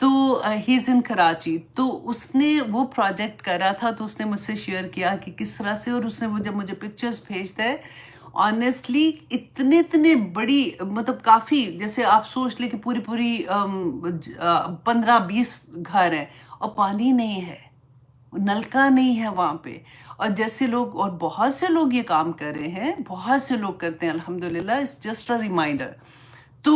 تو ہی از ان کراچی. تو اس نے وہ پروجیکٹ کرا تھا، تو اس نے مجھ سے شیئر کیا کہ کس طرح سے، اور اس نے وہ جب مجھے پکچرز بھیجتا ہے آنیسٹلی اتنے بڑی، مطلب کافی، جیسے آپ سوچ لیں کہ پوری 15-20 گھر ہیں اور پانی نہیں ہے، نلکا نہیں ہے وہاں پہ. اور جیسے لوگ، اور بہت سے لوگ یہ کام کر رہے ہیں، بہت سے لوگ کرتے ہیں الحمدللہ. It's just a reminder. تو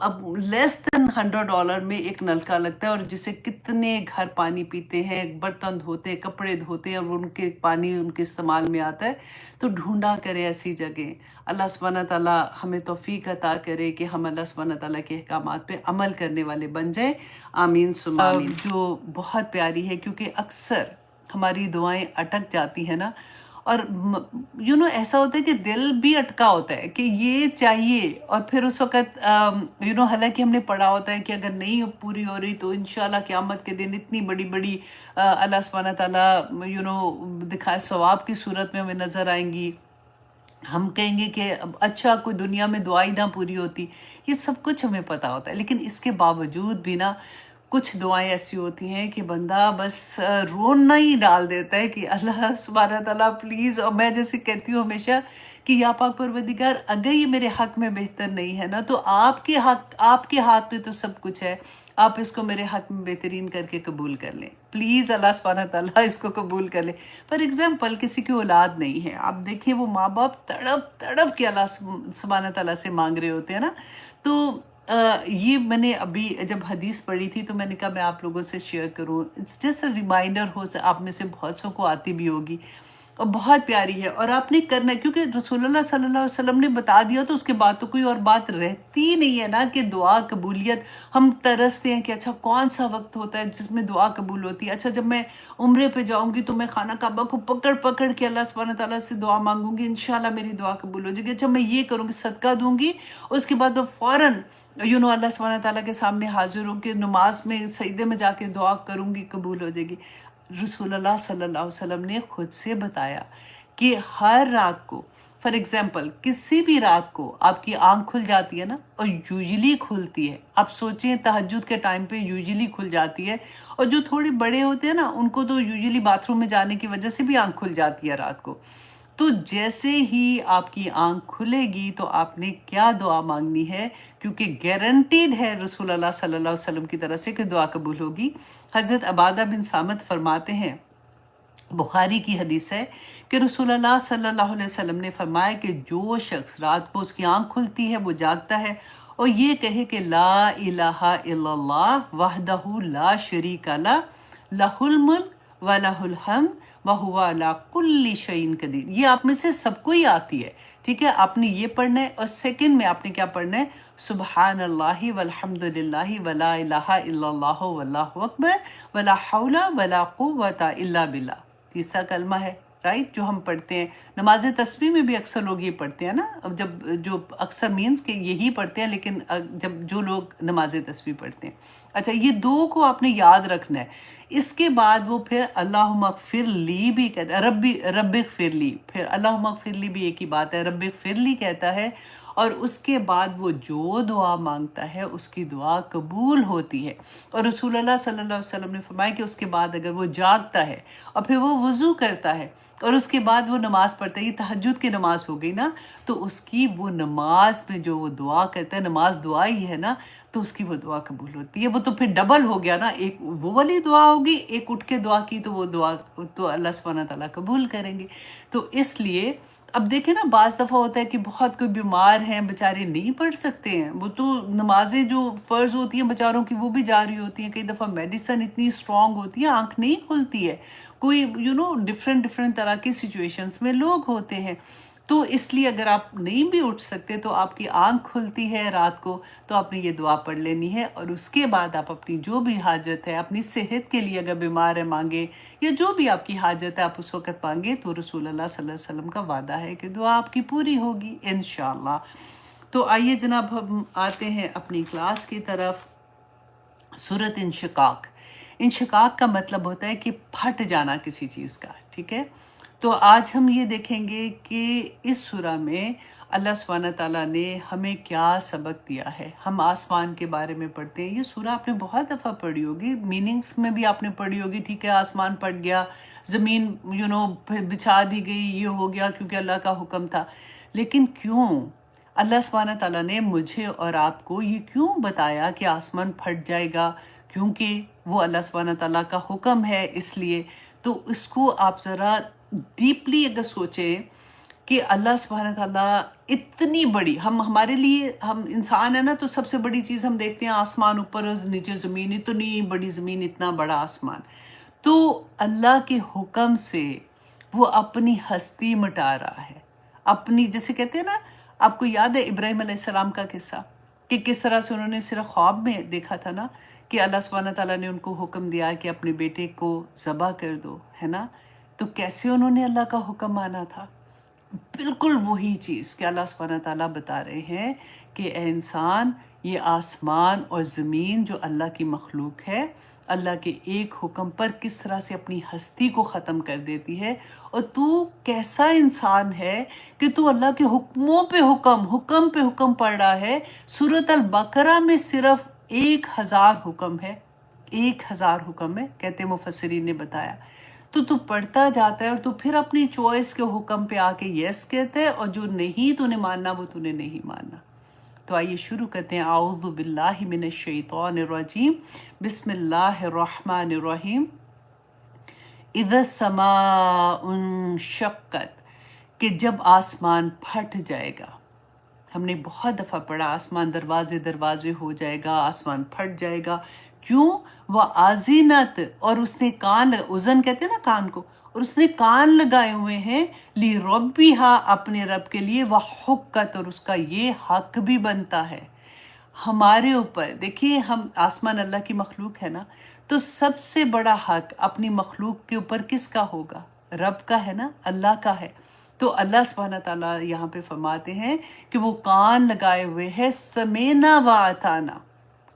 اب لیس دین $100 میں ایک نلکا لگتا ہے، اور جسے کتنے گھر پانی پیتے ہیں، برتن دھوتے ہیں، کپڑے دھوتے ہیں، اور ان کے پانی ان کے استعمال میں آتا ہے. تو ڈھونڈا کرے ایسی جگہ. اللہ سبحانہ تعالیٰ ہمیں توفیق عطا کرے کہ ہم اللہ سبحانہ تعالیٰ کے احکامات پہ عمل کرنے والے بن جائیں. آمین ثم آمین. جو بہت پیاری ہے، کیونکہ اکثر ہماری دعائیں اٹک جاتی ہیں نا، اور ایسا ہوتا ہے کہ دل بھی اٹکا ہوتا ہے کہ یہ چاہیے، اور پھر اس وقت حالانکہ ہم نے پڑھا ہوتا ہے کہ اگر نہیں پوری ہو رہی تو انشاءاللہ قیامت کے دن اتنی بڑی بڑی اللہ سبحانہ تعالیٰ دکھائے ثواب کی صورت میں ہمیں نظر آئیں گی. ہم کہیں گے کہ اچھا کوئی دنیا میں دعائی نہ پوری ہوتی. یہ سب کچھ ہمیں پتہ ہوتا ہے، لیکن اس کے باوجود بھی نا کچھ دعائیں ایسی ہوتی ہیں کہ بندہ بس رونا ہی ڈال دیتا ہے کہ اللہ سبحانہ تعالیٰ پلیز. اور میں جیسے کہتی ہوں ہمیشہ کہ یا پاک پروردگار، اگر یہ میرے حق میں بہتر نہیں ہے نا، تو آپ کے ہاتھ میں تو سب کچھ ہے. آپ اس کو میرے حق میں بہترین کر کے قبول کر لیں پلیز. اللہ سبحانہ تعالیٰ اس کو قبول کر لیں. فار ایگزامپل کسی کی اولاد نہیں ہے، آپ دیکھیں وہ ماں باپ تڑپ کے اللہ سبحانہ تعالیٰ سے مانگ رہے ہوتے ہیں نا. تو یہ میں نے ابھی جب حدیث پڑھی تھی تو میں نے کہا میں آپ لوگوں سے شیئر کروں. اٹس جسٹ اے ریمائنڈر، آپ میں سے بہت سو کو آتی بھی ہوگی، اور بہت پیاری ہے. اور آپ نے کرنا ہے، کیونکہ رسول اللہ صلی اللہ علیہ وسلم نے بتا دیا، تو اس کے بعد تو کوئی اور بات رہتی نہیں ہے نا کہ دعا قبولیت. ہم ترستے ہیں کہ اچھا کون سا وقت ہوتا ہے جس میں دعا قبول ہوتی ہے. اچھا جب میں عمرے پہ جاؤں گی تو میں خانہ کعبہ کو پکڑ کے اللہ سبحانہ تعالیٰ سے دعا مانگوں گی، انشاءاللہ میری دعا قبول ہو جائے گی. اچھا میں یہ کروں گی، صدقہ دوں گی، اس کے بعد میں فوراً اللہ سبحانہ تعالیٰ کے سامنے حاضر ہوں کہ نماز میں سجدے میں جا کے دعا کروں گی، قبول ہو جائے گی. رسول اللہ صلی اللہ علیہ وسلم نے خود سے بتایا کہ ہر رات کو، فار ایگزامپل کسی بھی رات کو آپ کی آنکھ کھل جاتی ہے نا، اور یوزلی کھلتی ہے. آپ سوچیں تہجد کے ٹائم پہ یوزلی کھل جاتی ہے، اور جو تھوڑے بڑے ہوتے ہیں نا ان کو تو یوزلی باتھ روم میں جانے کی وجہ سے بھی آنکھ کھل جاتی ہے رات کو. تو جیسے ہی آپ کی آنکھ کھلے گی تو آپ نے کیا دعا مانگنی ہے، کیونکہ گارنٹیڈ ہے رسول اللہ صلی اللہ علیہ وسلم کی طرف سے کہ دعا قبول ہوگی. حضرت عبادہ بن صامت فرماتے ہیں، بخاری کی حدیث ہے کہ رسول اللہ صلی اللہ علیہ وسلم نے فرمایا کہ جو شخص رات کو اس کی آنکھ کھلتی ہے، وہ جاگتا ہے اور یہ کہے کہ لا الہ الا اللہ وحدہ لا شریک لہ لہ الملک وَلَهُ الْحَمْدُ وَهُوَ عَلَىٰ كُلِّ شَيْءٍ قَدِيرٌ. یہ آپ میں سے سب کو ہی آتی ہے، ٹھیک ہے. آپ نے یہ پڑھنا ہے، اور سیکنڈ میں آپ نے کیا پڑھنا ہے؟ سبحان اللہ والحمد للہ ولا الہ الا اللہ واللہ اکبر ولا حول ولا قوۃ الا باللہ. تیسرا کلمہ ہے رائٹ، جو ہم پڑھتے ہیں نماز تسبیح میں بھی. اکثر لوگ یہ پڑھتے ہیں نا، جب جو اکثر مینس کہ یہی پڑھتے ہیں، لیکن جب جو لوگ نماز تسبیح پڑھتے ہیں. اچھا یہ دو کو آپ نے یاد رکھنا ہے. اس کے بعد وہ پھر اللہم اغفر لی بھی کہتا ہے، رب اغفر لی. پھر اللہم اغفر لی بھی ایک ہی بات ہے، رب اغفر لی کہتا ہے. اور اس کے بعد وہ جو دعا مانگتا ہے اس کی دعا قبول ہوتی ہے. اور رسول اللہ صلی اللہ علیہ وسلم نے فرمایا کہ اس کے بعد اگر وہ جاگتا ہے اور پھر وہ وضو کرتا ہے اور اس کے بعد وہ نماز پڑھتا ہے، یہ تہجد کی نماز ہو گئی نا، تو اس کی وہ نماز میں جو وہ دعا کرتا ہے، نماز دعا ہی ہے نا، تو اس کی وہ دعا قبول ہوتی ہے. وہ تو پھر ڈبل ہو گیا نا، ایک وہ والی دعا ہوگی، ایک اٹھ کے دعا کی تو وہ دعا تو اللہ سبحانہ تعالیٰ قبول کریں گے. تو اس لیے اب دیکھیں نا، بعض دفعہ ہوتا ہے کہ بہت کوئی بیمار ہیں، بیچارے نہیں پڑھ سکتے ہیں، وہ تو نمازیں جو فرض ہوتی ہیں بیچاروں کی وہ بھی جاری ہوتی ہیں. کئی دفعہ میڈیسن اتنی اسٹرانگ ہوتی ہے، آنکھ نہیں کھلتی ہے. کوئی ڈفرینٹ طرح کی سچویشنز میں لوگ ہوتے ہیں. تو اس لیے اگر آپ نہیں بھی اٹھ سکتے تو آپ کی آنکھ کھلتی ہے رات کو تو آپ نے یہ دعا پڑھ لینی ہے. اور اس کے بعد آپ اپنی جو بھی حاجت ہے، اپنی صحت کے لیے اگر بیمار ہے مانگے، یا جو بھی آپ کی حاجت ہے آپ اس وقت مانگے، تو رسول اللہ صلی اللہ علیہ وسلم کا وعدہ ہے کہ دعا آپ کی پوری ہوگی انشاءاللہ. تو آئیے جناب ہم آتے ہیں اپنی کلاس کی طرف. سورۃ انشقاق. انشقاق کا مطلب ہوتا ہے کہ پھٹ جانا کسی چیز کا، ٹھیک ہے. تو آج ہم یہ دیکھیں گے کہ اس سورہ میں اللہ سبحانہ تعالیٰ نے ہمیں کیا سبق دیا ہے. ہم آسمان کے بارے میں پڑھتے ہیں. یہ سورہ آپ نے بہت دفعہ پڑھی ہوگی، میننگز میں بھی آپ نے پڑھی ہوگی. ٹھیک ہے، آسمان پھٹ گیا، زمین بچھا دی گئی، یہ ہو گیا کیونکہ اللہ کا حکم تھا. لیکن کیوں اللہ سبحانہ تعالیٰ نے مجھے اور آپ کو یہ کیوں بتایا کہ آسمان پھٹ جائے گا؟ کیونکہ وہ اللہ سبحانہ تعالیٰ کا حکم ہے. اس لیے تو اس کو آپ ذرا ڈیپلی اگر سوچیں کہ اللہ سبحانہ تعالیٰ اتنی بڑی، ہمارے لیے، ہم انسان ہیں نا، تو سب سے بڑی چیز ہم دیکھتے ہیں آسمان، اوپر اور نیچے زمین، اتنی بڑی زمین، اتنا بڑا آسمان. تو اللہ کے حکم سے وہ اپنی ہستی مٹا رہا ہے. اپنی، جیسے کہتے ہیں نا، آپ کو یاد ہے ابراہیم علیہ السلام کا قصہ کہ کس طرح سے انہوں نے صرف خواب میں دیکھا تھا نا کہ اللہ سبحانہ تعالیٰ نے ان کو حکم دیا کہ اپنے بیٹے کو ذبح کر دو، ہے نا. تو کیسے انہوں نے اللہ کا حکم مانا تھا. بالکل وہی چیز کہ اللہ سبحانہ تعالیٰ بتا رہے ہیں کہ اے انسان، یہ آسمان اور زمین جو اللہ کی مخلوق ہے، اللہ کے ایک حکم پر کس طرح سے اپنی ہستی کو ختم کر دیتی ہے. اور تو کیسا انسان ہے کہ تو اللہ کے حکموں پہ حکم پہ حکم پڑھ رہا ہے. سورۃ البقرہ میں صرف 1000 حکم ہے، 1000 حکم ہے، کہتے مفسرین نے بتایا. تو پڑھتا جاتا ہے اور تو پھر اپنی چوائس کے حکم پہ آ کے یس کہتا ہے، اور جو نہیں تو نے ماننا وہ تو نے نہیں ماننا. تو آئیے شروع کرتے ہیں. اعوذ باللہ من الشیطان الرجیم، بسم اللہ الرحمن الرحیم. اذا السماء انشقت، کہ جب آسمان پھٹ جائے گا. ہم نے بہت دفعہ پڑھا آسمان دروازے ہو جائے گا، آسمان پھٹ جائے گا. کیوں؟ وہ آزینت، اور اس نے کان، اذن کہتے ہیں نا کان کو، اور اس نے کان لگائے ہوئے ہیں لی ربیہا، اپنے رب کے لیے. وہ حکت، اور اس کا یہ حق بھی بنتا ہے ہمارے اوپر. دیکھیے، ہم، آسمان اللہ کی مخلوق ہے نا، تو سب سے بڑا حق اپنی مخلوق کے اوپر کس کا ہوگا؟ رب کا ہے نا، اللہ کا ہے. تو اللہ سبحانہ تعالیٰ یہاں پہ فرماتے ہیں کہ وہ کان لگائے ہوئے ہے، سمینا و اطانا.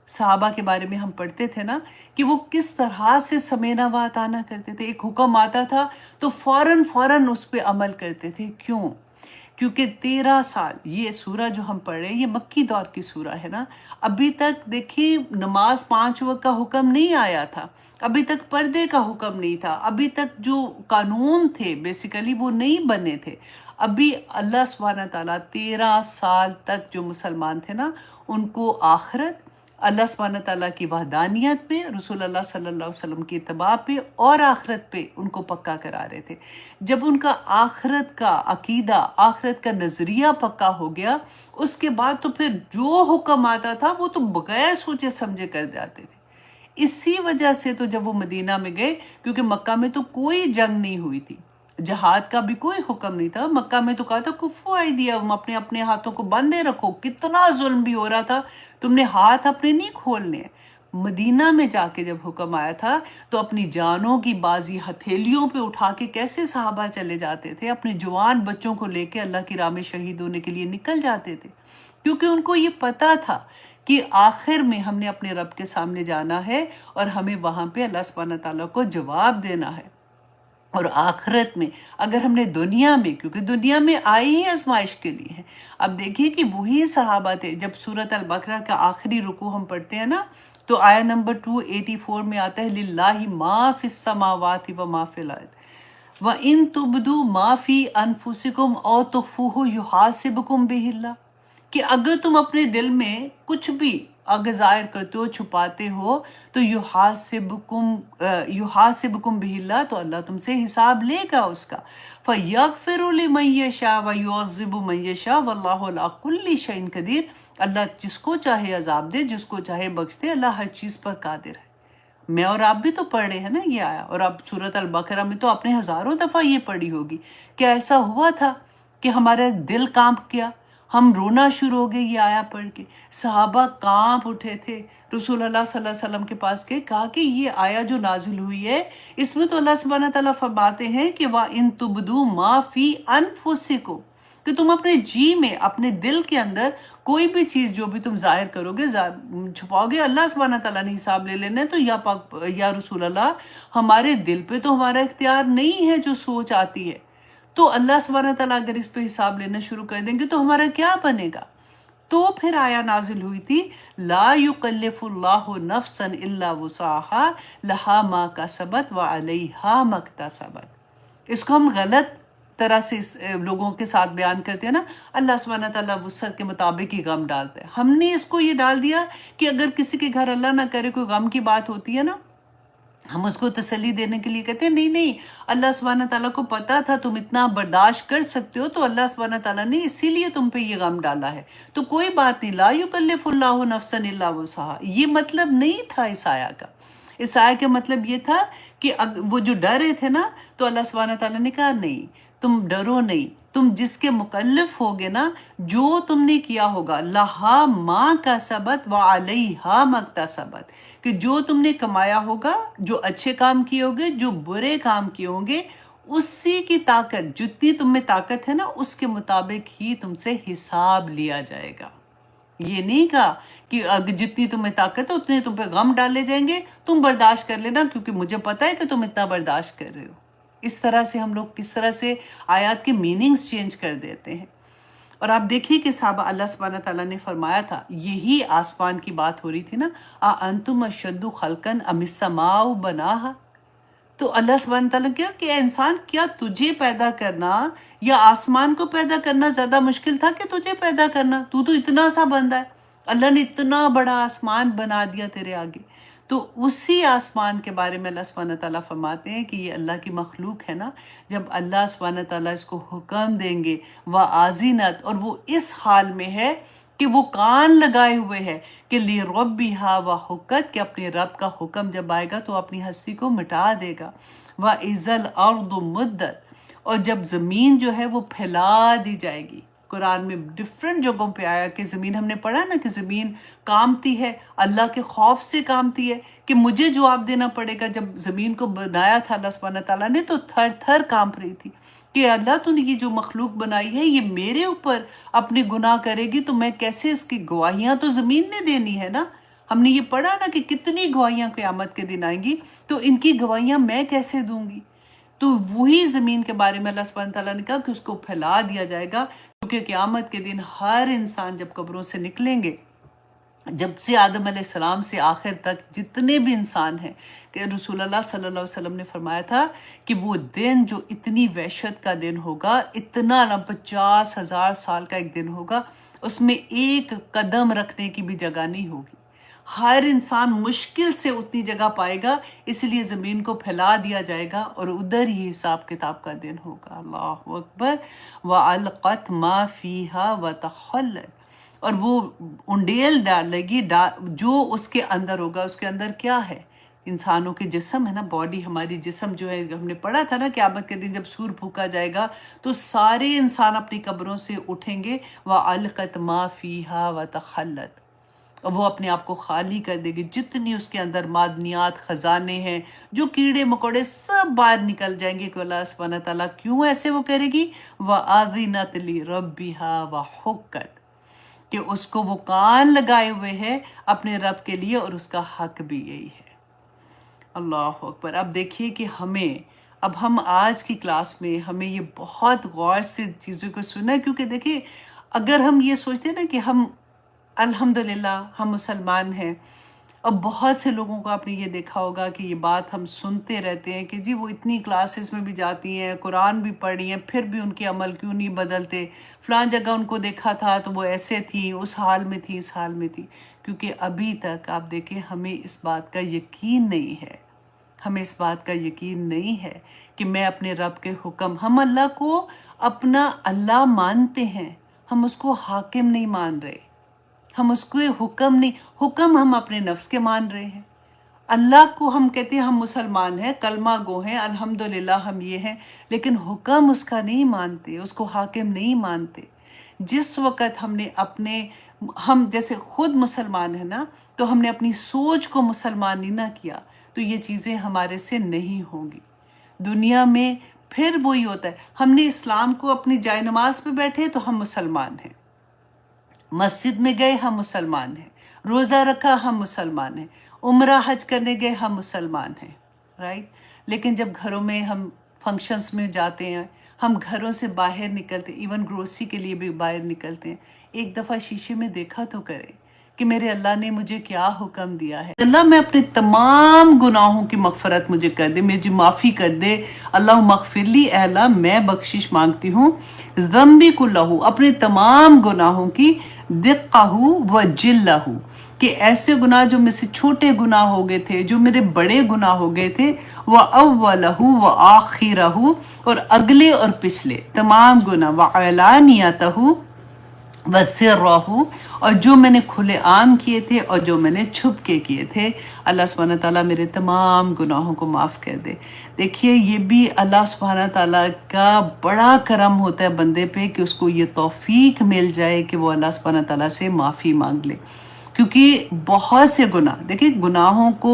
صحابہ کے بارے میں ہم پڑھتے تھے نا کہ وہ کس طرح سے سمینا و اطانا کرتے تھے. ایک حکم آتا تھا تو فوراً اس پہ عمل کرتے تھے. کیوں؟ کیونکہ 13 سال، یہ سورہ جو ہم پڑھ رہے ہیں یہ مکی دور کی سورہ ہے نا. ابھی تک دیکھیں نماز 5 وقت کا حکم نہیں آیا تھا، ابھی تک پردے کا حکم نہیں تھا، ابھی تک جو قانون تھے بیسیکلی وہ نہیں بنے تھے. ابھی اللہ سبحانہ تعالیٰ 13 سال تک جو مسلمان تھے نا، ان کو آخرت، اللہ سبحانہ تعالیٰ کی وحدانیت پہ، رسول اللہ صلی اللہ علیہ وسلم کی اتباع پہ اور آخرت پہ ان کو پکا کرا رہے تھے. جب ان کا آخرت کا عقیدہ، آخرت کا نظریہ پکا ہو گیا، اس کے بعد تو پھر جو حکم آتا تھا وہ تو بغیر سوچے سمجھے کر جاتے تھے. اسی وجہ سے تو جب وہ مدینہ میں گئے، کیونکہ مکہ میں تو کوئی جنگ نہیں ہوئی تھی، جہاد کا بھی کوئی حکم نہیں تھا. مکہ میں تو کہا تھا کفو ایدیہم، اپنے ہاتھوں کو باندھے رکھو. کتنا ظلم بھی ہو رہا تھا، تم نے ہاتھ اپنے نہیں کھولنے. مدینہ میں جا کے جب حکم آیا تھا تو اپنی جانوں کی بازی ہتھیلیوں پہ اٹھا کے کیسے صحابہ چلے جاتے تھے، اپنے جوان بچوں کو لے کے اللہ کی راہ میں شہید ہونے کے لیے نکل جاتے تھے. کیونکہ ان کو یہ پتا تھا کہ آخر میں ہم نے اپنے رب کے سامنے جانا ہے اور ہمیں وہاں پہ اللہ سبحانہ تعالیٰ کو جواب دینا ہے. اور آخرت میں اگر ہم نے دنیا میں، کیونکہ دنیا میں آئے ہی آزمائش کے لیے ہیں. اب دیکھیے کہ وہی صحابہ تھے. جب سورۃ البقرہ کا آخری رکوع ہم پڑھتے ہیں نا، تو آیہ نمبر 284 میں آتا ہے للہ ما فی السماوات و ما فی الارض وَإِن تُبْدُوا مَا فِي أَنفُسِكُمْ أَوْ تُخْفُوهُ يُحَاسِبْكُم بِهِ اللَّهُ، کہ اگر تم اپنے دل میں کچھ بھی اگر ظاہر کرتے ہو، چھپاتے ہو، تو یحاسبکم بہ اللہ، تو اللہ تم سے حساب لے گا اس کا. فیغفر لمن یشاء ویعذب من یشاء واللہ علی کل شیء قدیر. اللہ جس کو چاہے عذاب دے، جس کو چاہے بخش دے. اللہ ہر چیز پر قادر ہے. میں اور آپ بھی تو پڑھ رہے ہیں نا یہ آیا، اور اب سورۃ البقرہ میں تو آپ نے ہزاروں دفعہ یہ پڑھی ہوگی کہ ایسا ہوا تھا کہ ہمارا دل کانپ گیا، ہم رونا شروع ہو گئے یہ آیا پڑھ کے. صحابہ کانپ اٹھے تھے، رسول اللہ صلی اللہ علیہ وسلم کے پاس گئے، کہا کہ یہ آیا جو نازل ہوئی ہے اس میں تو اللہ سبحانہ تعالیٰ فرماتے ہیں کہ وَإِن تُبْدُوا مَا فِي أَنفُسِكُمْ، کہ تم اپنے جی میں، اپنے دل کے اندر کوئی بھی چیز جو بھی تم ظاہر کرو گے، چھپاؤ گے، اللہ سبحانہ تعالیٰ نے حساب لے لینا ہے. تو یا رسول اللہ، ہمارے دل پہ تو ہمارا اختیار نہیں ہے جو سوچ آتی ہے. تو اللہ سبحانہ تعالیٰ اگر اس پہ حساب لینا شروع کر دیں گے تو ہمارا کیا بنے گا؟ تو پھر آیا نازل ہوئی تھی لا یکلف اللہ نفسا الا وسعها لہا ما کسبت وعلیہا ما اکتسبت۔ اس کو ہم غلط طرح سے لوگوں کے ساتھ بیان کرتے ہیں نا، اللہ سبحانہ تعالیٰ وسعت کے مطابق ہی غم ڈالتا ہے۔ ہم نے اس کو یہ ڈال دیا کہ اگر کسی کے گھر اللہ نہ کرے کوئی غم کی بات ہوتی ہے نا، ہم اس کو تسلی دینے کے لیے کہتے ہیں نہیں نہیں، اللہ سبحانہ تعالیٰ کو پتا تھا تم اتنا برداشت کر سکتے ہو، تو اللہ سبحانہ تعالیٰ نے اسی لیے تم پہ یہ غم ڈالا ہے، تو کوئی بات نہیں، لا یکلف اللہ نفسا الا وسعها۔ یہ مطلب نہیں تھا اس آیہ کا۔ اس آیہ کا مطلب یہ تھا کہ وہ جو ڈرے تھے نا، تو اللہ سبحانہ تعالیٰ نے کہا نہیں، تم ڈرو نہیں، تم جس کے مکلف ہوگے نا، جو تم نے کیا ہوگا، لہا ما کسبت وعلیہا ما اکتسبت، کہ جو تم نے کمایا ہوگا، جو اچھے کام کیے ہوگے، جو برے کام کیے ہوں گے، اسی کی طاقت، جتنی تم میں طاقت ہے نا، اس کے مطابق ہی تم سے حساب لیا جائے گا۔ یہ نہیں کہا کہ اگر جتنی تمہیں طاقت ہے اتنے تم پہ غم ڈالے جائیں گے، تم برداشت کر لینا کیونکہ مجھے پتا ہے کہ تم اتنا برداشت کر رہے ہو۔ اس طرح سے ہم لوگ کس طرح سے آیات کے میننگز چینج کر دیتے ہیں۔ اور آپ دیکھیے کہ صحابہ، اللہ سبحانہ تعالیٰ نے فرمایا تھا، یہی آسمان کی بات ہو رہی تھی نا، انتم اشد خلقا ام السماء بناہا، تو اللہ سبحانہ تعالیٰ کیا کہ اے انسان، کیا تجھے پیدا کرنا یا آسمان کو پیدا کرنا زیادہ مشکل تھا کہ تجھے پیدا کرنا؟ تو اتنا سا بندہ ہے، اللہ نے اتنا بڑا آسمان بنا دیا تیرے آگے۔ تو اسی آسمان کے بارے میں اللہ سبحانہ تعالیٰ فرماتے ہیں کہ یہ اللہ کی مخلوق ہے نا، جب اللہ سبحانہ تعالیٰ اس کو حکم دیں گے وَآذِنَتْ، اور وہ اس حال میں ہے کہ وہ کان لگائے ہوئے ہے کہ لِرَبِّهَا وَحُقَّتْ، کہ اپنے رب کا حکم جب آئے گا تو اپنی ہستی کو مٹا دے گا، وَإِذَا الْأَرْضُ مُدَّتْ، اور جب زمین جو ہے وہ پھیلا دی جائے گی۔ قرآن میں ڈفرینٹ جگہوں پہ آیا کہ زمین، ہم نے پڑھا نا کہ زمین کامتی ہے، اللہ کے خوف سے کامتی ہے کہ مجھے جواب دینا پڑے گا۔ جب زمین کو بنایا تھا اللہ سبحانہ تعالیٰ نے، تو تھر تھر کانپ رہی تھی کہ اللہ تو نے یہ جو مخلوق بنائی ہے یہ میرے اوپر اپنے گناہ کرے گی تو میں کیسے، اس کی گواہیاں تو زمین نے دینی ہے نا۔ ہم نے یہ پڑھا نا کہ کتنی گواہیاں قیامت کے دن آئیں گی، تو ان کی گواہیاں میں کیسے دوں گی؟ تو وہی زمین کے بارے میں اللہ سبحانہ تعالیٰ نے کہا کہ اس کو پھیلا دیا جائے گا، کیونکہ قیامت کے دن ہر انسان جب قبروں سے نکلیں گے، جب سے آدم علیہ السلام سے آخر تک جتنے بھی انسان ہیں، کہ رسول اللہ صلی اللہ علیہ وسلم نے فرمایا تھا کہ وہ دن جو اتنی وحشت کا دن ہوگا، اتنا 50,000 سال کا ایک دن ہوگا، اس میں ایک قدم رکھنے کی بھی جگہ نہیں ہوگی۔ ہر انسان مشکل سے اتنی جگہ پائے گا، اس لیے زمین کو پھیلا دیا جائے گا اور ادھر ہی حساب کتاب کا دن ہوگا۔ اللہ اکبر۔ وَأَلْقَتْ مَا فِيهَا وَتَخَلَّتْ، اور وہ انڈیل ڈالے گی جو اس کے اندر ہوگا۔ اس کے اندر کیا ہے؟ انسانوں کے جسم ہے نا، باڈی، ہماری جسم جو ہے، ہم نے پڑھا تھا نا قیامت کے دن جب سور پھونکا جائے گا تو سارے انسان اپنی قبروں سے اٹھیں گے، وَأَلْقَتْ مَا فِيهَا وَتَخَلَّتْ، اور وہ اپنے آپ کو خالی کر دے گی، جتنی اس کے اندر معدنیات، خزانے ہیں، جو کیڑے مکوڑے، سب باہر نکل جائیں گے کہ اللہ سبحانہ تعالیٰ کیوں ایسے وہ کرے گی؟ وَآذِنَتْ لِرَبِّهَا وَحُقَّتْ، کہ اس کو وہ کان لگائے ہوئے ہے اپنے رب کے لیے، اور اس کا حق بھی یہی ہے۔ اللہ اکبر۔ اب دیکھیے کہ اب ہم آج کی کلاس میں ہمیں یہ بہت غور سے چیزوں کو سننا ہے، کیونکہ دیکھیے اگر ہم یہ سوچتے ہیں نا کہ ہم الحمدللہ ہم مسلمان ہیں، اب بہت سے لوگوں کو آپ نے یہ دیکھا ہوگا کہ یہ بات ہم سنتے رہتے ہیں کہ جی وہ اتنی کلاسز میں بھی جاتی ہیں، قرآن بھی پڑھی ہیں، پھر بھی ان کے عمل کیوں نہیں بدلتے؟ فلان جگہ ان کو دیکھا تھا تو وہ ایسے تھی، اس حال میں تھی، اس حال میں تھی۔ کیونکہ ابھی تک آپ دیکھیں ہمیں اس بات کا یقین نہیں ہے، ہمیں اس بات کا یقین نہیں ہے کہ میں اپنے رب کے حکم، ہم اللہ کو اپنا اللہ مانتے ہیں، ہم اس کو حاکم نہیں مان رہے، ہم اس کو حکم نہیں، حکم ہم اپنے نفس کے مان رہے ہیں۔ اللہ کو ہم کہتے ہیں ہم مسلمان ہیں، کلمہ گو ہیں، الحمدللہ ہم یہ ہیں، لیکن حکم اس کا نہیں مانتے، اس کو حاکم نہیں مانتے۔ جس وقت ہم جیسے خود مسلمان ہیں نا، تو ہم نے اپنی سوچ کو مسلمان نہیں نہ کیا، تو یہ چیزیں ہمارے سے نہیں ہوں گی۔ دنیا میں پھر وہی ہوتا ہے، ہم نے اسلام کو اپنی جائے نماز پہ بیٹھے تو ہم مسلمان ہیں، مسجد میں گئے ہم مسلمان ہیں، روزہ رکھا ہم مسلمان ہیں، عمرہ حج کرنے گئے ہم مسلمان ہیں، رائٹ؟ لیکن جب گھروں میں ہم فنکشنز میں جاتے ہیں، ہم گھروں سے باہر نکلتے، ایون گروسری کے لیے بھی باہر نکلتے ہیں، ایک دفعہ شیشے میں دیکھا تو کریں کہ میرے اللہ نے مجھے کیا حکم دیا ہے۔ اللہ میں اپنے تمام گناہوں کی مغفرت مجھے کر دے، مجھے معافی کر دے۔ اللہ مغفر لی، اے اللہ میں بخشش مانگتی ہوں، ذنبی کلہ، اپنے تمام گناہوں کی، دقہ و جلہ، کہ ایسے گناہ جو مجھ سے چھوٹے گناہ ہو گئے تھے، جو میرے بڑے گناہ ہو گئے تھے، وَأَوَّلَهُ وَآخِرَهُ، اور اگلے اور پچھلے تمام گناہ، وَعَلَانِيَتَهُ وَسِرَّهُ، اور جو میں نے کھلے عام کیے تھے اور جو میں نے چھپ کے کیے تھے، اللہ سبحانہ تعالیٰ میرے تمام گناہوں کو معاف کر دے۔ دیکھیے یہ بھی اللہ سبحانہ تعالیٰ کا بڑا کرم ہوتا ہے بندے پہ کہ اس کو یہ توفیق مل جائے کہ وہ اللہ سبحانہ تعالیٰ سے معافی مانگ لے، کیونکہ بہت سے گناہ، دیکھیں گناہوں کو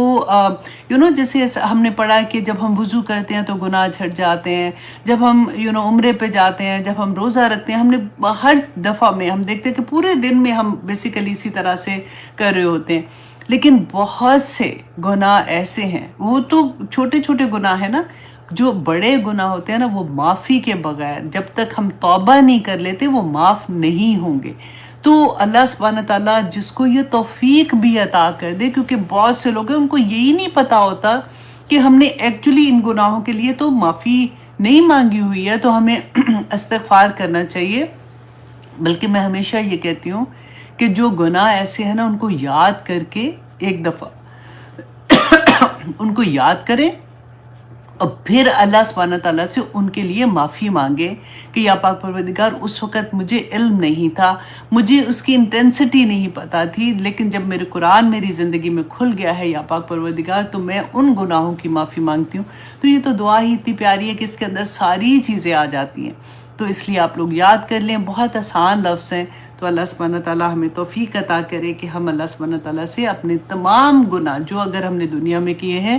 جیسے ہم نے پڑھا کہ جب ہم وضو کرتے ہیں تو گناہ جھٹ جاتے ہیں، جب ہم عمرے پہ جاتے ہیں، جب ہم روزہ رکھتے ہیں، ہم نے ہر دفعہ میں ہم دیکھتے ہیں کہ پورے دن میں ہم بیسیکلی اسی طرح سے کر رہے ہوتے ہیں، لیکن بہت سے گناہ ایسے ہیں، وہ تو چھوٹے چھوٹے گناہ ہیں نا، جو بڑے گناہ ہوتے ہیں نا وہ معافی کے بغیر جب تک ہم توبہ نہیں کر لیتے وہ معاف نہیں ہوں گے۔ تو اللہ سبحانہ تعالیٰ جس کو یہ توفیق بھی عطا کر دے، کیونکہ بہت سے لوگ ہیں ان کو یہی نہیں پتا ہوتا کہ ہم نے ایکچولی ان گناہوں کے لیے تو معافی نہیں مانگی ہوئی ہے، تو ہمیں استغفار کرنا چاہیے۔ بلکہ میں ہمیشہ یہ کہتی ہوں کہ جو گناہ ایسے ہیں نا ان کو یاد کر کے ایک دفعہ ان کو یاد کریں اور پھر اللہ سبحانہ تعالیٰ سے ان کے لیے معافی مانگے کہ یا پاک پروردگار اس وقت مجھے علم نہیں تھا، مجھے اس کی انٹینسٹی نہیں پتہ تھی، لیکن جب میرے قرآن میری زندگی میں کھل گیا ہے یا پاک پروردگار تو میں ان گناہوں کی معافی مانگتی ہوں۔ تو یہ تو دعا ہی اتنی پیاری ہے کہ اس کے اندر ساری چیزیں آ جاتی ہیں، تو اس لیے آپ لوگ یاد کر لیں، بہت آسان لفظ ہیں۔ تو اللہ سبحانہ تعالیٰ ہمیں توفیق عطا کرے کہ ہم اللہ سبحانہ تعالیٰ سے اپنے تمام گناہ جو اگر ہم نے دنیا میں کیے ہیں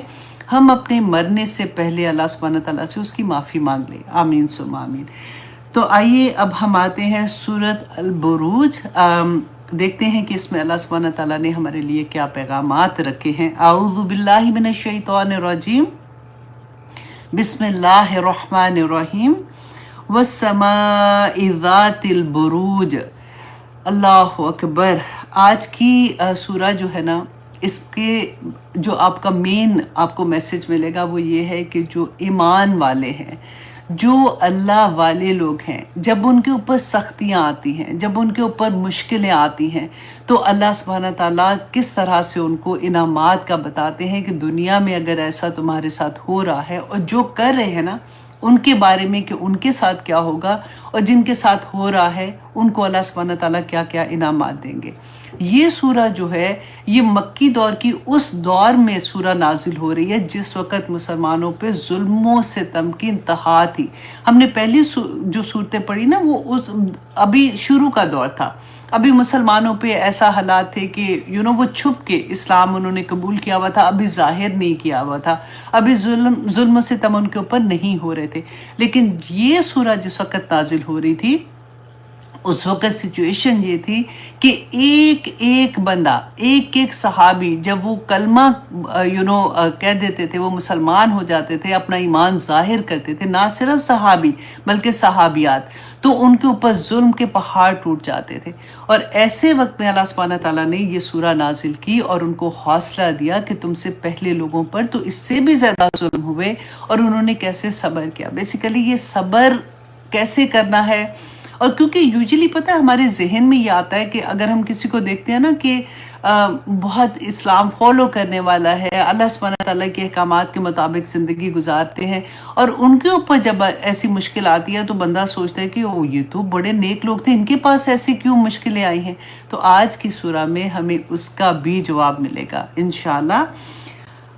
ہم اپنے مرنے سے پہلے اللہ سبحانہ تعالیٰ سے اس کی معافی مانگ لیں، آمین ثم آمین۔ تو آئیے اب ہم آتے ہیں سورۃ البروج، دیکھتے ہیں کہ اس میں اللہ سبحانہ تعالیٰ نے ہمارے لیے کیا پیغامات رکھے ہیں۔ اعوذ باللہ من الشیطان الرجیم، بسم اللہ الرحمن الرحیم، والسماء ذات البروج۔ اللہ اکبر۔ آج کی سورہ جو ہے نا، اس کے جو آپ کا مین آپ کو میسج ملے گا وہ یہ ہے کہ جو ایمان والے ہیں، جو اللہ والے لوگ ہیں، جب ان کے اوپر سختیاں آتی ہیں، جب ان کے اوپر مشکلیں آتی ہیں، تو اللہ سبحانہ تعالیٰ کس طرح سے ان کو انعامات کا بتاتے ہیں کہ دنیا میں اگر ایسا تمہارے ساتھ ہو رہا ہے اور جو کر رہے ہیں نا ان کے بارے میں کہ ان کے ساتھ کیا ہوگا، اور جن کے ساتھ ہو رہا ہے ان کو اللہ سبحانہ تعالیٰ کیا کیا انعامات دیں گے۔ یہ سورہ جو ہے یہ مکی دور کی اس دور میں سورہ نازل ہو رہی ہے جس وقت مسلمانوں پہ ظلم و ستم کی انتہا تھی۔ ہم نے پہلی جو صورتیں پڑھی نا وہ ابھی شروع کا دور تھا، ابھی مسلمانوں پہ ایسا حالات تھے کہ وہ چھپ کے اسلام انہوں نے قبول کیا ہوا تھا، ابھی ظاہر نہیں کیا ہوا تھا، ابھی ظلم و ستم ان کے اوپر نہیں ہو رہے تھے۔ لیکن یہ سورہ جس وقت نازل ہو رہی تھی اس وقت سچویشن یہ تھی کہ ایک ایک بندہ، ایک ایک صحابی جب وہ کلمہ کہہ دیتے تھے، وہ مسلمان ہو جاتے تھے، اپنا ایمان ظاہر کرتے تھے، نہ صرف صحابی بلکہ صحابیات، تو ان کے اوپر ظلم کے پہاڑ ٹوٹ جاتے تھے۔ اور ایسے وقت میں اللہ سبحانہ تعالیٰ نے یہ سورہ نازل کی اور ان کو حوصلہ دیا کہ تم سے پہلے لوگوں پر تو اس سے بھی زیادہ ظلم ہوئے اور انہوں نے کیسے صبر کیا۔ بیسیکلی یہ صبر کیسے کرنا ہے، اور کیونکہ یوزلی پتہ ہے ہمارے ذہن میں یہ آتا ہے کہ اگر ہم کسی کو دیکھتے ہیں نا کہ بہت اسلام فالو کرنے والا ہے، اللہ سبحانہ تعالیٰ کے احکامات کے مطابق زندگی گزارتے ہیں، اور ان کے اوپر جب ایسی مشکل آتی ہے تو بندہ سوچتا ہے کہ یہ تو بڑے نیک لوگ تھے، ان کے پاس ایسی کیوں مشکلیں آئی ہیں۔ تو آج کی سورہ میں ہمیں اس کا بھی جواب ملے گا انشاءاللہ۔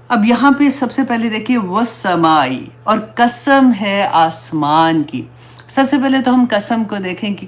اب یہاں پہ سب سے پہلے دیکھیے والسمائی، اور قسم ہے آسمان کی۔ سب سے پہلے تو ہم قسم کو دیکھیں کہ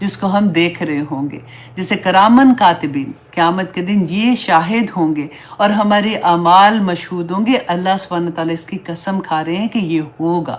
جس کو ہم دیکھ رہے ہوں گے. جیسے کرامن کاتبین، قیامت کے دن یہ شاہد ہوں گے اور ہمارے اعمال مشہود ہوں گے. اللہ سبحانہ تعالیٰ اس کی قسم کھا رہے ہیں کہ یہ ہوگا.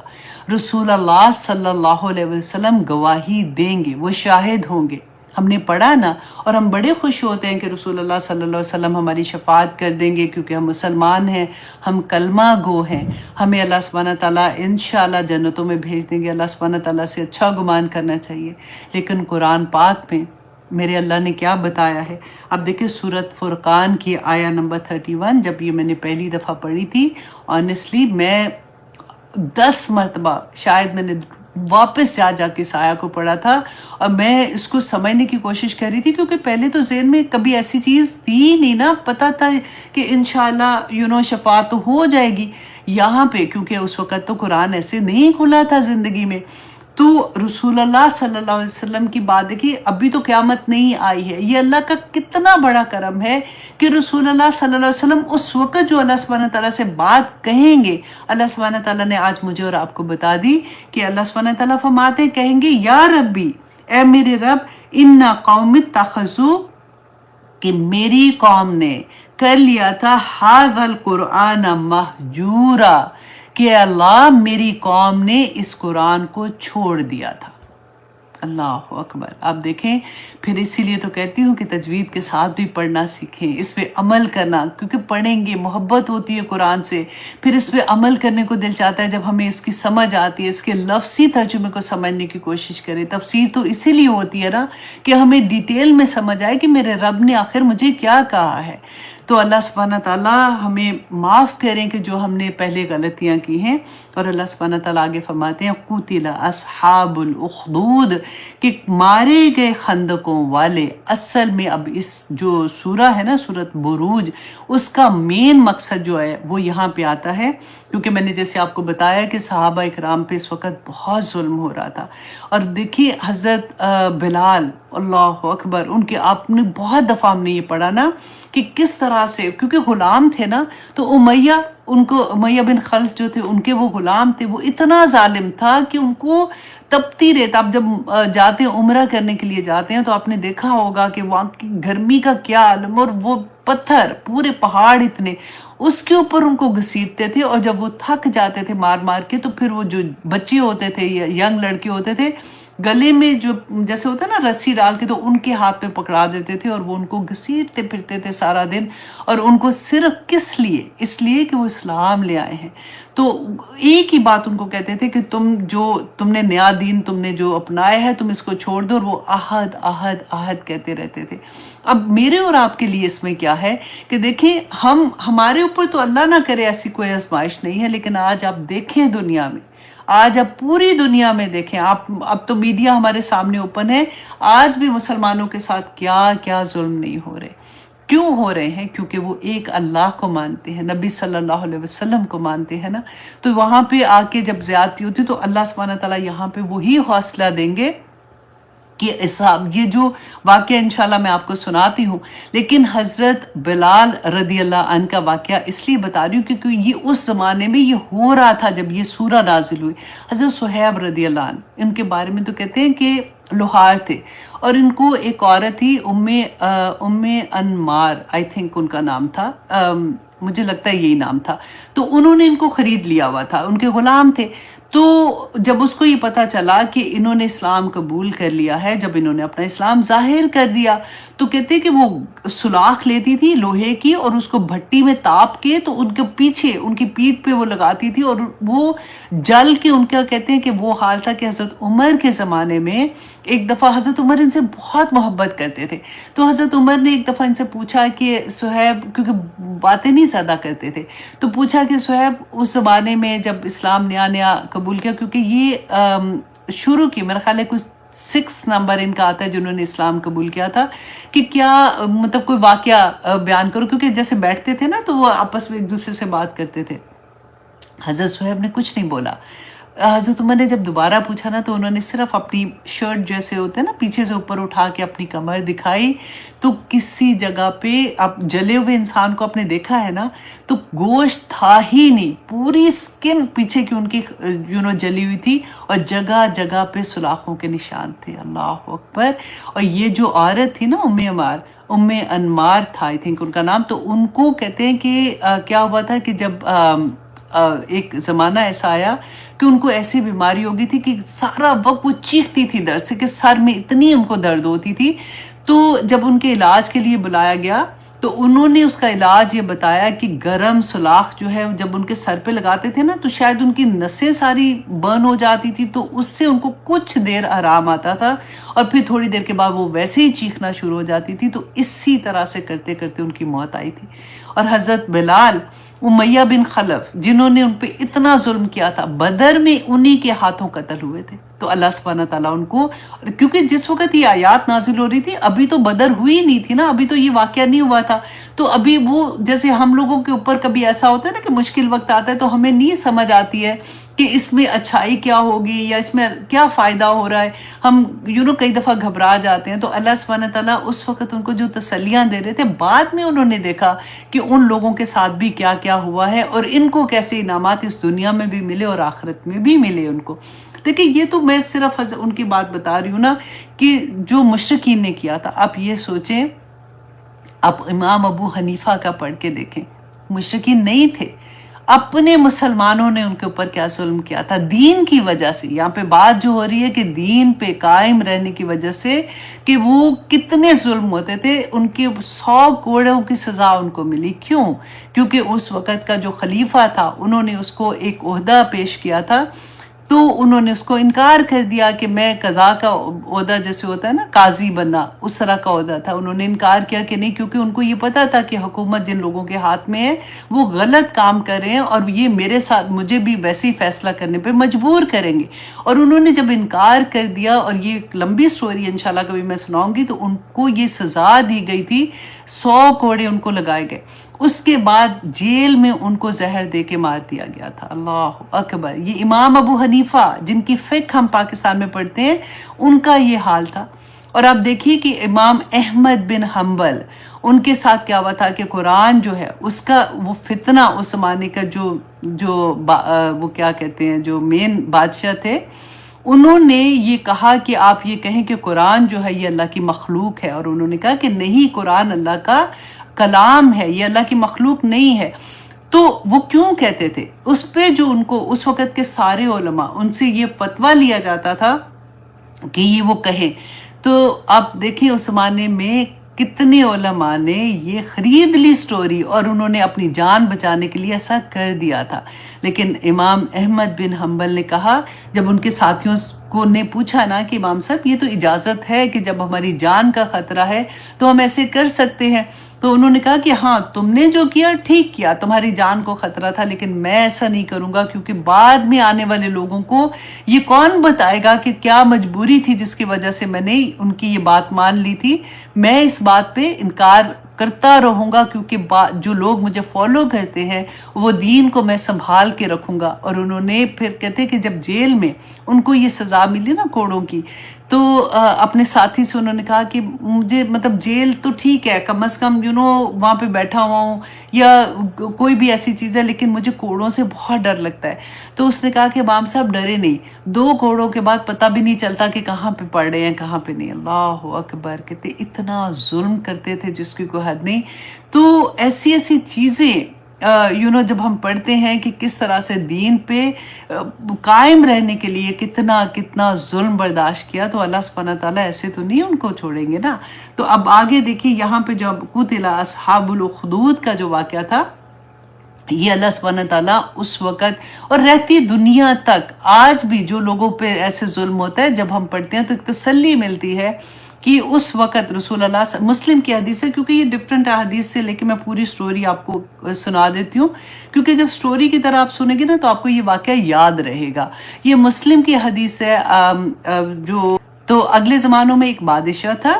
رسول اللہ صلی اللہ علیہ وسلم گواہی دیں گے، وہ شاہد ہوں گے. ہم نے پڑھا نا، اور ہم بڑے خوش ہوتے ہیں کہ رسول اللہ صلی اللہ علیہ وسلم ہماری شفاعت کر دیں گے، کیونکہ ہم مسلمان ہیں، ہم کلمہ گو ہیں. ہمیں اللہ سبحانہ تعالیٰ انشاءاللہ جنتوں میں بھیج دیں گے. اللہ سبحانہ تعالیٰ سے اچھا گمان کرنا چاہیے. لیکن قرآن پاک میں میرے اللہ نے کیا بتایا ہے؟ اب دیکھیں سورۃ فرقان کی آیہ نمبر 31. جب یہ میں نے پہلی دفعہ پڑھی تھی، آنیسٹلی میں 10 مرتبہ شاید میں نے واپس جا کے اس آیہ کو پڑھا تھا، اور میں اس کو سمجھنے کی کوشش کر رہی تھی، کیونکہ پہلے تو ذہن میں کبھی ایسی چیز تھی نہیں نا. پتہ تھا کہ انشاءاللہ شفاعت تو ہو جائے گی یہاں پہ، کیونکہ اس وقت تو قرآن ایسے نہیں کھلا تھا زندگی میں. تو رسول اللہ صلی اللہ علیہ وسلم کی بات دیکھیے، ابھی تو قیامت نہیں آئی ہے. یہ اللہ کا کتنا بڑا کرم ہے کہ رسول اللہ صلی اللہ علیہ وسلم اس وقت جو اللہ سبحانہ تعالیٰ سے بات کہیں گے، اللہ سبحانہ تعالیٰ نے آج مجھے اور آپ کو بتا دی کہ اللہ سبحانہ تعالیٰ فرماتے کہیں گے یا ربی، اے میرے رب، ان قوم اتخذوا، کہ میری قوم نے کر لیا تھا ھذا القرآن مہجورا، کہ اللہ میری قوم نے اس قرآن کو چھوڑ دیا تھا. اللہ اکبر. آپ دیکھیں، پھر اسی لیے تو کہتی ہوں کہ تجوید کے ساتھ بھی پڑھنا سیکھیں، اس پہ عمل کرنا، کیونکہ پڑھیں گے محبت ہوتی ہے قرآن سے، پھر اس پہ عمل کرنے کو دل چاہتا ہے جب ہمیں اس کی سمجھ آتی ہے. اس کے لفظی ترجمے کو سمجھنے کی کوشش کریں. تفسیر تو اسی لیے ہوتی ہے نا کہ ہمیں ڈیٹیل میں سمجھ آئے کہ میرے رب نے آخر مجھے کیا کہا ہے. تو اللہ سبحانہ تعالیٰ ہمیں معاف کریں کہ جو ہم نے پہلے غلطیاں کی ہیں. اور اللہ سبحانہ تعالیٰ آگے فرماتے ہیں قُتِلَ اصحاب الاخدود، کہ مارے گئے خندقوں والے. اصل میں اب اس جو سورہ ہے نا سورۃ بروج، اس کا مین مقصد جو ہے وہ یہاں پہ آتا ہے، کیونکہ میں نے جیسے آپ کو بتایا کہ صحابہ اکرام پہ اس وقت بہت ظلم ہو رہا تھا. اور دیکھیے حضرت بلال، اللہ اکبر، ان کے آپ نے بہت دفعہ ہم نے یہ پڑھا نا کہ کس طرح سے، کیونکہ غلام تھے نا، تو امیہ بن خلف جو تھے، ان کے وہ غلام تھے، وہ اتنا ظالم تھا کہ ان کو تپتی ریت. آپ جب جاتے ہیں عمرہ کرنے کے لیے جاتے ہیں تو آپ نے دیکھا ہوگا کہ وہاں کی گرمی کا کیا عالم، اور وہ پتھر، پورے پہاڑ اتنے، اس کے اوپر ان کو گھسیٹتے تھے. اور جب وہ تھک جاتے تھے مار مار کے، تو پھر وہ جو بچے ہوتے تھے یا ینگ لڑکے ہوتے تھے، گلے میں جو جیسے ہوتا ہے نا رسی ڈال کے، تو ان کے ہاتھ پہ پکڑا دیتے تھے، اور وہ ان کو گھسیٹتے پھرتے تھے سارا دن. اور ان کو صرف کس لیے؟ اس لیے کہ وہ اسلام لے آئے ہیں. تو ایک ہی بات ان کو کہتے تھے کہ تم نے نیا دین تم نے جو اپنایا ہے، تم اس کو چھوڑ دو. اور وہ احد احد احد کہتے رہتے تھے. اب میرے اور آپ کے لیے اس میں کیا ہے کہ دیکھیں، ہمارے اوپر تو اللہ نہ کرے ایسی کوئی آزمائش نہیں ہے، لیکن آج آپ دیکھیں دنیا میں، آج آپ پوری دنیا میں دیکھیں، اب تو میڈیا ہمارے سامنے اوپن ہے، آج بھی مسلمانوں کے ساتھ کیا کیا ظلم نہیں ہو رہے. کیوں ہو رہے ہیں؟ کیونکہ وہ ایک اللہ کو مانتے ہیں، نبی صلی اللہ علیہ وسلم کو مانتے ہیں نا. تو وہاں پہ آ کے جب زیادتی ہوتی تو اللہ سبحانہ تعالیٰ یہاں پہ وہی حوصلہ دیں گے کہ یہ جو واقعہ انشاءاللہ میں آپ کو سناتی ہوں. لیکن حضرت بلال رضی اللہ عنہ کا واقعہ اس لیے بتا رہی ہوں کیونکہ یہ اس زمانے میں یہ ہو رہا تھا جب یہ سورہ نازل ہوئی. حضرت صہیب رضی اللہ عنہ، ان کے بارے میں تو کہتے ہیں کہ لوہار تھے، اور ان کو ایک عورت تھی ام انمار، آئی تھنک ان کا نام تھا، مجھے لگتا ہے یہی نام تھا. تو انہوں نے ان کو خرید لیا ہوا تھا، ان کے غلام تھے. تو جب اس کو یہ پتا چلا کہ انہوں نے اسلام قبول کر لیا ہے، جب انہوں نے اپنا اسلام ظاہر کر دیا، تو کہتے کہ وہ سلاخ لیتی تھی لوہے کی، اور اس کو بھٹی میں تاپ کے تو ان کے پیچھے ان کی پیٹھ پہ وہ لگاتی تھی، اور وہ جل کے ان کا کہتے ہیں کہ وہ حال تھا کہ حضرت عمر کے زمانے میں ایک دفعہ حضرت عمر ان سے بہت محبت کرتے تھے. تو حضرت عمر نے ایک دفعہ ان سے پوچھا کہ صہیب، کیونکہ باتیں نہیں زیادہ کرتے تھے، تو پوچھا کہ صہیب اس زمانے میں جب اسلام نیا قبول کیا، کیونکہ یہ شروع کی میرا خیال ہے کچھ 6 نمبر ان کا آتا ہے جنہوں نے اسلام قبول کیا تھا، کہ کیا مطلب کوئی واقعہ بیان کرو، کیونکہ جیسے بیٹھتے تھے نا تو وہ آپس میں ایک دوسرے سے بات کرتے تھے. حضرت صہیب نے کچھ نہیں بولا. حضرت عمر نے جب دوبارہ پوچھا نا تو انہوں نے صرف اپنی شرٹ جیسے ہوتے ہیں نا پیچھے سے اوپر اٹھا کے اپنی کمر دکھائی، تو کسی جگہ پہ اب جلے ہوئے انسان کو آپ نے دیکھا ہے نا تو گوشت تھا ہی نہیں، پوری سکن پیچھے کی ان کی جلی ہوئی تھی، اور جگہ جگہ پہ سلاخوں کے نشان تھے. اللہ اکبر. اور یہ جو عورت تھی نا ام انمار تھا آئی تھنک ان کا نام، تو ان کو کہتے ہیں کہ کیا ہوا تھا کہ جب ایک زمانہ ایسا آیا کہ ان کو ایسی بیماری ہو گئی تھی کہ سارا وقت وہ چیختی تھی درد سے، کہ سر میں اتنی ان کو درد ہوتی تھی. تو جب ان کے علاج کے لیے بلایا گیا تو انہوں نے اس کا علاج یہ بتایا کہ گرم سلاخ جو ہے جب ان کے سر پہ لگاتے تھے نا تو شاید ان کی نسیں ساری برن ہو جاتی تھی، تو اس سے ان کو کچھ دیر آرام آتا تھا، اور پھر تھوڑی دیر کے بعد وہ ویسے ہی چیخنا شروع ہو جاتی تھی. تو اسی طرح سے کرتے کرتے ان کی موت آئی تھی. اور حضرت بلال، امیہ بن خلف، جنہوں نے ان پہ اتنا ظلم کیا تھا، بدر میں انہی کے ہاتھوں قتل ہوئے تھے. تو اللہ سبحانہ تعالیٰ ان کو، کیونکہ جس وقت یہ آیات نازل ہو رہی تھی ابھی تو بدر ہوئی نہیں تھی نا، ابھی تو یہ واقعہ نہیں ہوا تھا. تو ابھی وہ جیسے ہم لوگوں کے اوپر کبھی ایسا ہوتا ہے نا کہ مشکل وقت آتا ہے تو ہمیں نہیں سمجھ آتی ہے کہ اس میں اچھائی کیا ہوگی یا اس میں کیا فائدہ ہو رہا ہے، ہم کئی دفعہ گھبرا جاتے ہیں. تو اللہ سبحانہ تعالیٰ اس وقت ان کو جو تسلیاں دے رہے تھے، بعد میں انہوں نے دیکھا کہ ان لوگوں کے ساتھ بھی کیا کیا ہوا ہے، اور ان کو کیسے انعامات اس دنیا میں بھی ملے اور آخرت میں بھی ملے ان کو. دیکھیں یہ تو میں صرف ان کی بات بتا رہی ہوں نا کہ جو مشرکین نے کیا تھا. آپ یہ سوچیں، آپ امام ابو حنیفہ کا پڑھ کے دیکھیں، مشرکین نہیں تھے، اپنے مسلمانوں نے ان کے اوپر کیا ظلم کیا تھا دین کی وجہ سے. یہاں پہ بات جو ہو رہی ہے کہ دین پہ قائم رہنے کی وجہ سے کہ وہ کتنے ظلم ہوتے تھے، ان کے 100 کوڑوں کی سزا ان کو ملی. کیوں؟ کیونکہ اس وقت کا جو خلیفہ تھا انہوں نے اس کو ایک عہدہ پیش کیا تھا، تو انہوں نے اس کو انکار کر دیا کہ میں قضا کا عہدہ جیسے ہوتا ہے نا قاضی بننا، اس طرح کا عہدہ تھا. انہوں نے انکار کیا کہ نہیں، کیونکہ ان کو یہ پتا تھا کہ حکومت جن لوگوں کے ہاتھ میں ہے وہ غلط کام کر رہے ہیں، اور یہ میرے ساتھ مجھے بھی ویسے ہی فیصلہ کرنے پہ مجبور کریں گے. اور انہوں نے جب انکار کر دیا، اور یہ ایک لمبی سٹوری انشاءاللہ کبھی میں سناؤں گی، تو ان کو یہ سزا دی گئی تھی، 100 کوڑے ان کو لگائے گئے. اس کے بعد جیل میں ان کو زہر دے کے مار دیا گیا تھا. اللہ اکبر. یہ امام ابو حنیفہ جن کی فقہ ہم پاکستان میں پڑھتے ہیں، ان کا یہ حال تھا. اور آپ دیکھیے کہ امام احمد بن حنبل، ان کے ساتھ کیا ہوا تھا کہ قرآن جو ہے اس کا وہ فتنہ، اس زمانے کا وہ کیا کہتے ہیں جو مین بادشاہ تھے، انہوں نے یہ کہا کہ آپ یہ کہیں کہ قرآن جو ہے یہ اللہ کی مخلوق ہے، اور انہوں نے کہا کہ نہیں، قرآن اللہ کا کلام ہے، یہ اللہ کی مخلوق نہیں ہے. تو وہ کیوں کہتے تھے؟ اس پہ جو ان کو اس وقت کے سارے علماء، ان سے یہ فتویٰ لیا جاتا تھا کہ یہ وہ کہیں. تو آپ دیکھیں اس زمانے میں کتنے علماء نے یہ خرید لی سٹوری، اور انہوں نے اپنی جان بچانے کے لیے ایسا کر دیا تھا. لیکن امام احمد بن حنبل نے کہا، جب ان کے ساتھیوں کو نے پوچھا نا کہ امام صاحب یہ تو اجازت ہے کہ جب ہماری جان کا خطرہ ہے تو ہم ایسے کر سکتے ہیں، تو انہوں نے کہا کہ ہاں تم نے جو کیا ٹھیک کیا، تمہاری جان کو خطرہ تھا، لیکن میں ایسا نہیں کروں گا، کیونکہ بعد میں آنے والے لوگوں کو یہ کون بتائے گا کہ کیا مجبوری تھی جس کی وجہ سے میں نے ان کی یہ بات مان لی تھی. میں اس بات پہ انکار کرتا رہوں گا، کیونکہ جو لوگ مجھے فالو کرتے ہیں وہ دین کو میں سنبھال کے رکھوں گا. اور انہوں نے پھر کہتے کہ جب جیل میں ان کو یہ سزا ملی نا کوڑوں کی، تو اپنے ساتھی سے انہوں نے کہا کہ مجھے مطلب جیل تو ٹھیک ہے، کم از کم وہاں پہ بیٹھا ہوا ہوں یا کوئی بھی ایسی چیز ہے، لیکن مجھے کوڑوں سے بہت ڈر لگتا ہے. تو اس نے کہا کہ امام صاحب ڈرے نہیں، 2 کوڑوں کے بعد پتہ بھی نہیں چلتا کہ کہاں پہ پڑ رہے ہیں کہاں پہ نہیں. اللہ اکبر. کہتے اتنا ظلم کرتے تھے جس کی کوئی حد نہیں. تو ایسی ایسی چیزیں جب ہم پڑھتے ہیں کہ کس طرح سے دین پہ قائم رہنے کے لیے کتنا ظلم برداشت کیا، تو اللہ سبحانہ تعالیٰ ایسے تو نہیں ان کو چھوڑیں گے نا. تو اب آگے دیکھیے یہاں پہ جو قتل اصحاب الاخدود کا جو واقعہ تھا، یہ اللہ سبحانہ تعالیٰ اس وقت اور رہتی دنیا تک آج بھی جو لوگوں پہ ایسے ظلم ہوتا ہے، جب ہم پڑھتے ہیں تو ایک تسلی ملتی ہے کہ اس وقت رسول اللہ مسلم کی حدیث ہے، کیونکہ یہ ڈیفرنٹ حدیث سے، لیکن میں پوری سٹوری آپ کو سنا دیتی ہوں، کیونکہ جب سٹوری کی طرح آپ سنیں گے نا تو آپ کو یہ واقعہ یاد رہے گا. یہ مسلم کی حدیث ہے. تو اگلے زمانوں میں ایک بادشاہ تھا